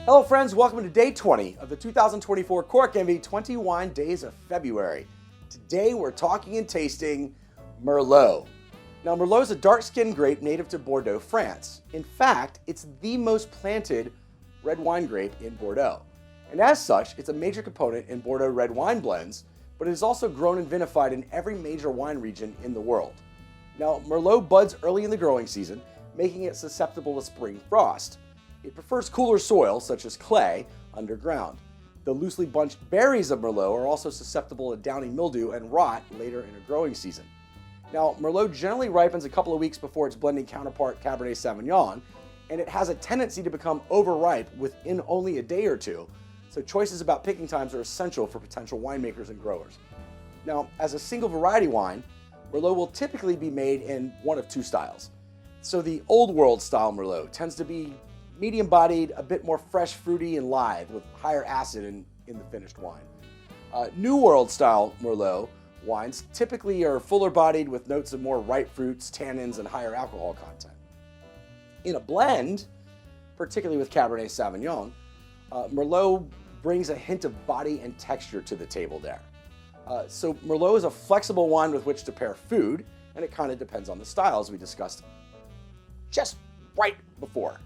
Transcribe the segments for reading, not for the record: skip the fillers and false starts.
Hello friends, welcome to day 20 of the 2024 Cork Envy 20 Wine Days of February. Today we're talking and tasting Merlot. Now Merlot is a dark-skinned grape native to Bordeaux, France. In fact, it's the most planted red wine grape in Bordeaux. And as such, it's a major component in Bordeaux red wine blends, but it is also grown and vinified in every major wine region in the world. Now Merlot buds early in the growing season, making it susceptible to spring frost. It prefers cooler soil, such as clay, underground. The loosely bunched berries of Merlot are also susceptible to downy mildew and rot later in a growing season. Now, Merlot generally ripens a couple of weeks before its blending counterpart Cabernet Sauvignon, and it has a tendency to become overripe within only a day or two, so choices about picking times are essential for potential winemakers and growers. Now, as a single variety wine, Merlot will typically be made in one of two styles. So the Old World style Merlot tends to be medium-bodied, a bit more fresh, fruity, and live, with higher acid in the finished wine. New World style Merlot wines typically are fuller-bodied with notes of more ripe fruits, tannins, and higher alcohol content. In a blend, particularly with Cabernet Sauvignon, Merlot brings a hint of body and texture to the table there. So Merlot is a flexible wine with which to pair food, and it kind of depends on the style, as we discussed just right before.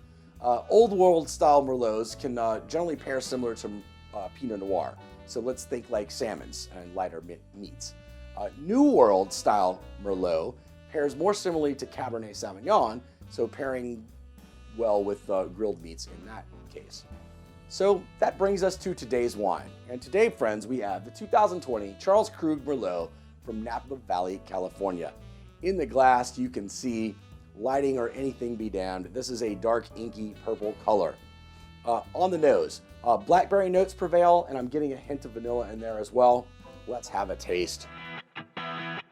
Old World style Merlots can generally pair similar to Pinot Noir, so let's think like salmons and lighter meats. New World style Merlot pairs more similarly to Cabernet Sauvignon, so pairing well with grilled meats in that case. So that brings us to today's wine. And today, friends, we have the 2020 Charles Krug Merlot from Napa Valley, California. In the glass, you can see lighting or anything be damned. This is a dark, inky purple color. On the nose, blackberry notes prevail, and I'm getting a hint of vanilla in there as well. Let's have a taste. Nice.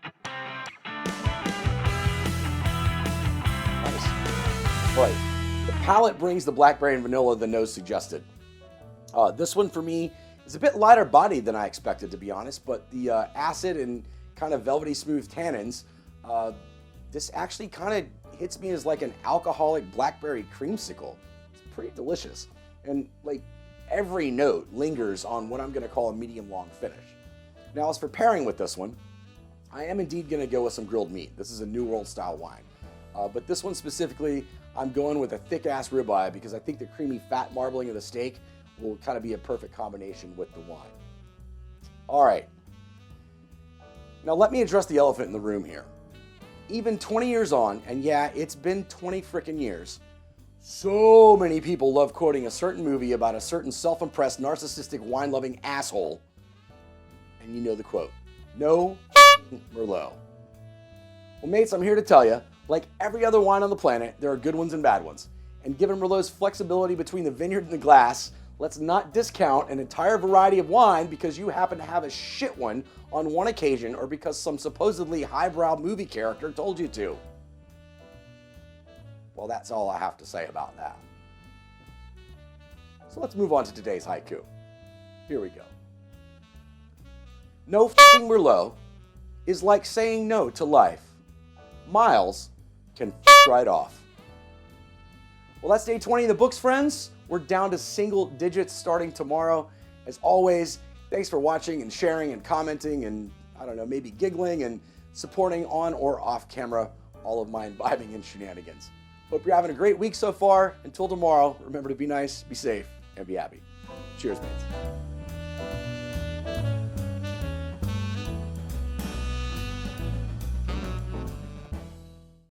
All right. The palate brings the blackberry and vanilla the nose suggested. This one for me is a bit lighter bodied than I expected, to be honest, but the acid and kind of velvety smooth tannins, this actually kind of hits me as like an alcoholic blackberry creamsicle. It's pretty delicious. And like every note lingers on what I'm going to call a medium long finish. Now, as for pairing with this one, I am indeed going to go with some grilled meat. This is a New World style wine. But this one specifically, I'm going with a thick ass ribeye because I think the creamy fat marbling of the steak will kind of be a perfect combination with the wine. All right. Now let me address the elephant in the room here. Even 20 years on, and yeah, it's been 20 frickin' years, so many people love quoting a certain movie about a certain self-impressed, narcissistic, wine-loving asshole. And you know the quote, no Merlot. Well, mates, I'm here to tell you, like every other wine on the planet, there are good ones and bad ones. And given Merlot's flexibility between the vineyard and the glass, let's not discount an entire variety of wine because you happen to have a shit one on one occasion or because some supposedly highbrow movie character told you to. Well, that's all I have to say about that. So let's move on to today's haiku. Here we go. No f***ing Merlot is like saying no to life. Miles can f*** right off. Well, that's day 20 in the books, friends. We're down to single digits starting tomorrow. As always, thanks for watching and sharing and commenting and, I don't know, maybe giggling and supporting on or off camera all of my imbibing and shenanigans. Hope you're having a great week so far. Until tomorrow, remember to be nice, be safe, and be happy. Cheers, mates.